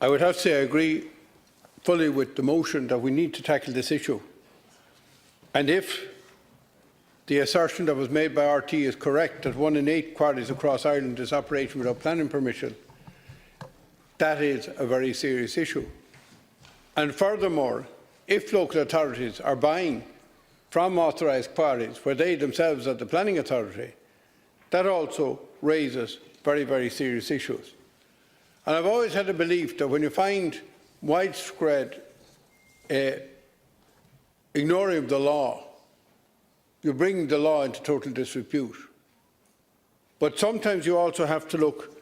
I would have to say I agree fully with the motion that we need to tackle this issue. And if the assertion that was made by RT is correct, that 1 in 8 quarries across Ireland is operating without planning permission, that is a very serious issue. And furthermore, if local authorities are buying from authorised quarries where they themselves are the planning authority, that also raises very, very serious issues. And I've always had a belief that when you find widespread ignoring of the law, you bring the law into total disrepute. But sometimes you also have to look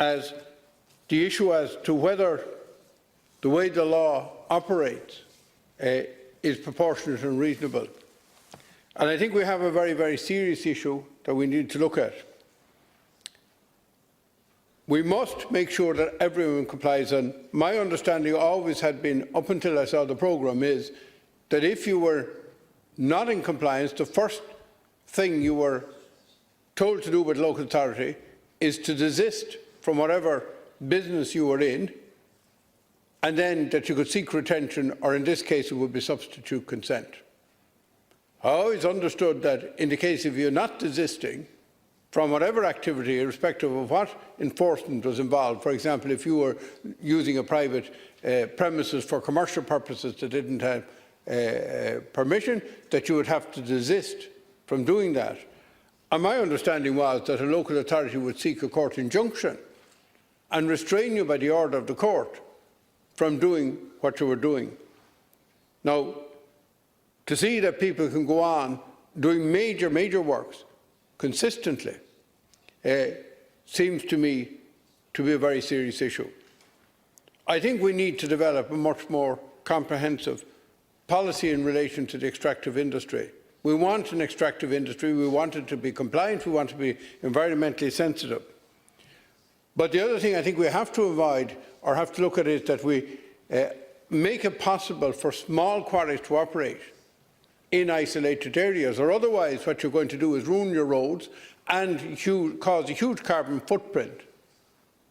at the issue as to whether the way the law operates is proportionate and reasonable. And I think we have a very, very serious issue that we need to look at. We must make sure that everyone complies, and my understanding always had been, up until I saw the programme, is that if you were not in compliance, the first thing you were told to do with local authority is to desist from whatever business you were in, and then that you could seek retention, or in this case it would be substitute consent. I always understood that in the case of you not desisting from whatever activity, irrespective of what enforcement was involved, for example, if you were using a private premises for commercial purposes that didn't have permission, that you would have to desist from doing that. And my understanding was that a local authority would seek a court injunction and restrain you by the order of the court from doing what you were doing. Now, to see that people can go on doing major works consistently seems to me to be a very serious issue. I think we need to develop a much more comprehensive policy in relation to the extractive industry. We want an extractive industry, we want it to be compliant, we want it to be environmentally sensitive. But the other thing I think we have to avoid, or have to look at, is that we make it possible for small quarries to operate in isolated areas, or otherwise what you're going to do is ruin your roads and cause a huge carbon footprint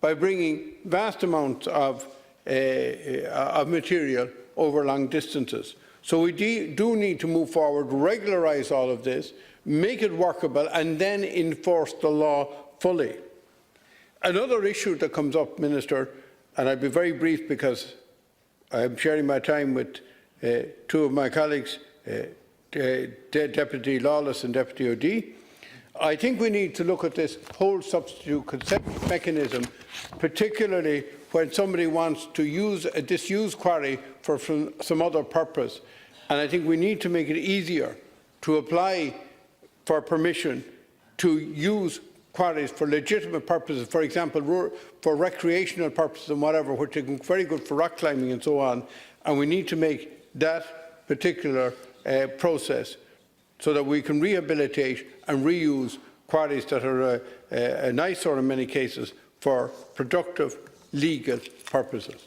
by bringing vast amounts of material over long distances. So we do need to move forward, regularise all of this, make it workable, and then enforce the law fully. Another issue that comes up, Minister, and I'll be very brief because I'm sharing my time with two of my colleagues, Deputy Lawless and Deputy O'Dea. I think we need to look at this whole substitute consent mechanism, particularly when somebody wants to use a disused quarry for some other purpose. And I think we need to make it easier to apply for permission to use quarries for legitimate purposes, for example, for recreational purposes and whatever, which are very good for rock climbing and so on. And we need to make that particular process so that we can rehabilitate and reuse quarries that are an eyesore in many cases for productive, legal purposes.